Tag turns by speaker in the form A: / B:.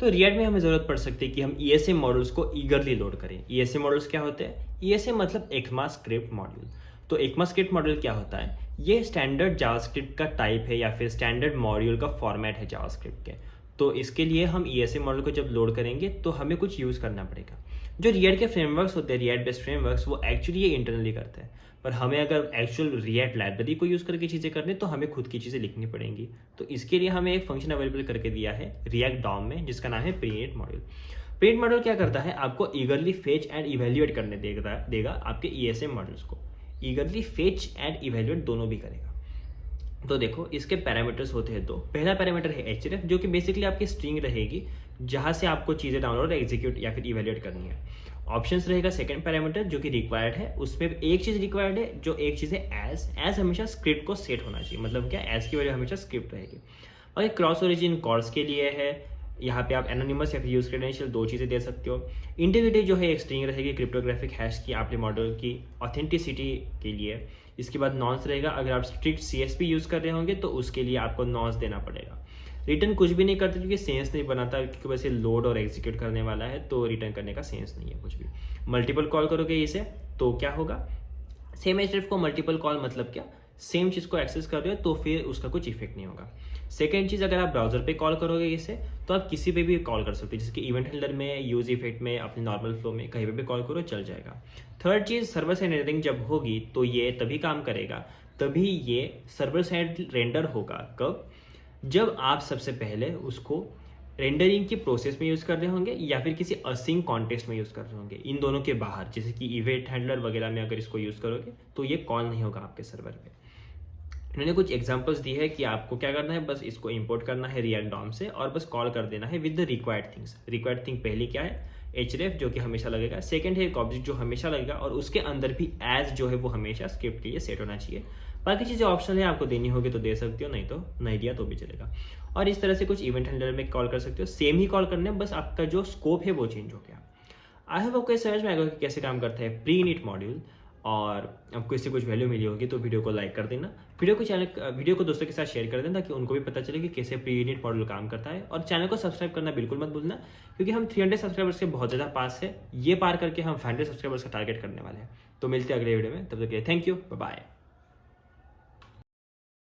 A: तो रिएक्ट में हमें ज़रूरत पड़ सकती है कि हम ESM मॉड्यूल्स को ईगरली लोड करें। ESM मॉड्यूल्स क्या होते हैं? ESM मतलब ECMAScript मॉड्यूल। तो ECMAScript मॉड्यूल क्या होता है? ये स्टैंडर्ड जावास्क्रिप्ट का टाइप है या फिर स्टैंडर्ड मॉड्यूल का फॉर्मेट है जावास्क्रिप्ट के। तो इसके लिए हम ESM मॉड्यूल को जब लोड करेंगे तो हमें कुछ यूज़ करना पड़ेगा। जो रिएक्ट के फ्रेमवर्क्स होते हैं, रिएक्ट बेस्ड फ्रेमवर्क्स, वो एक्चुअली ये इंटरनली करते हैं, पर हमें अगर एक्चुअल रिएक्ट लाइब्रेरी को यूज़ करके चीज़ें करनी तो हमें खुद की चीज़ें लिखनी पड़ेंगी। तो इसके लिए हमें एक फंक्शन अवेलेबल करके दिया है रिएक्ट डॉम में, जिसका नाम है प्रीइनिट मॉड्यूल। प्रीइनिट मॉड्यूल क्या करता है? आपको ईगरली फेच एंड इवेल्युएट करने देगा आपके ESM मॉड्यूल्स को। ईगरली फेच एंड इवेल्युएट दोनों भी करेगा। तो देखो, इसके पैरामीटर्स होते हैं दो। पहला पैरामीटर है href, जो कि बेसिकली आपकी स्ट्रिंग रहेगी जहाँ से आपको चीज़ें डाउनलोड, एग्जीक्यूट या फिर इवेल्युएट करनी है। ऑप्शंस रहेगा सेकंड पैरामीटर, जो कि रिक्वायर्ड है। उसमें एक चीज़ रिक्वायर्ड है, जो एक चीज़ है एज हमेशा स्क्रिप्ट को सेट होना चाहिए। मतलब क्या, एज की वैल्यू हमेशा स्क्रिप्ट रहेगी। और एक क्रॉस ओरिजिन कॉर्स के लिए है। यहाँ पे आप एनोनिमस या फिर यूज क्रेडेंशियल दो चीज़ें दे सकते हो। इंटीग्रिटी जो है एक स्ट्रिंग रहेगी क्रिप्टोग्राफिक हैश की आपके मॉडल की ऑथेंटिसिटी के लिए। इसके बाद नॉन्स रहेगा। अगर आप स्ट्रिक्ट CSP यूज़ कर रहे होंगे तो उसके लिए आपको नॉन्स देना पड़ेगा। रिटर्न कुछ भी नहीं करते क्योंकि सेंस नहीं बनाता, क्योंकि वैसे लोड और एग्जीक्यूट करने वाला है, तो रिटर्न करने का सेंस नहीं है कुछ भी। मल्टीपल कॉल करोगे इसे तो क्या होगा? सेम href को मल्टीपल कॉल मतलब क्या, सेम चीज़ को एक्सेस कर रहे हो तो फिर उसका कुछ इफेक्ट नहीं होगा। सेकेंड चीज़, अगर आप ब्राउजर पे कॉल करोगे इसे तो आप किसी पे भी कॉल कर सकते हो, जैसे कि इवेंट हैंडलर में, यूज इफेक्ट में, अपने नॉर्मल फ्लो में, कहीं पे भी कॉल करो चल जाएगा। थर्ड चीज़, सर्वर साइड रेंडरिंग जब होगी तो ये तभी काम करेगा, तभी ये सर्वर साइड रेंडर होगा। कब? जब आप सबसे पहले उसको रेंडरिंग की प्रोसेस में यूज़ कर रहे होंगे या फिर किसी असिंक कॉन्टेक्स्ट में यूज़ कर रहे होंगे। इन दोनों के बाहर, जैसे कि इवेंट हैंडलर वगैरह में अगर इसको यूज़ करोगे तो ये कॉल नहीं होगा आपके सर्वर पे। इन्होंने कुछ एग्जांपल्स दी है कि आपको क्या करना है, बस इसको इंपोर्ट करना है रिएक्ट डॉम से और बस कॉल कर देना है with the required things. Required thing पहली क्या है? href, जो कि हमेशा लगेगा। सेकंड है एक ऑब्जेक्ट जो हमेशा लगेगा, और उसके अंदर भी एज जो है वो हमेशा स्क्रिप्ट के लिए सेट होना चाहिए। बाकी चीज़ें ऑप्शनल है, आपको देनी होगी तो दे सकते हो, नहीं तो नहीं दिया तो भी चलेगा। और इस तरह से कुछ इवेंट हैंडलर में कॉल कर सकते हो, सेम ही कॉल करने, बस आपका जो स्कोप है वो चेंज हो गया। आई होप आपको समझ में आएगा कि कैसे काम करता है प्रीइनिट मॉड्यूल, और आपको इससे कुछ वैल्यू मिली होगी तो वीडियो को लाइक कर देना। वीडियो को दोस्तों के साथ शेयर कर देना ताकि उनको भी पता चले कि कैसे प्रीइनिट मॉड्यूल काम करता है। और चैनल को सब्सक्राइब करना बिल्कुल मत भूलना, क्योंकि हम 300 सब्सक्राइबर्स के बहुत ज़्यादा पास है। ये पार करके हम 500 सब्सक्राइबर्स का टारगेट करने वाले हैं। तो मिलते हैं अगले वीडियो में, तब तक के लिए थैंक यू, बाय बाय।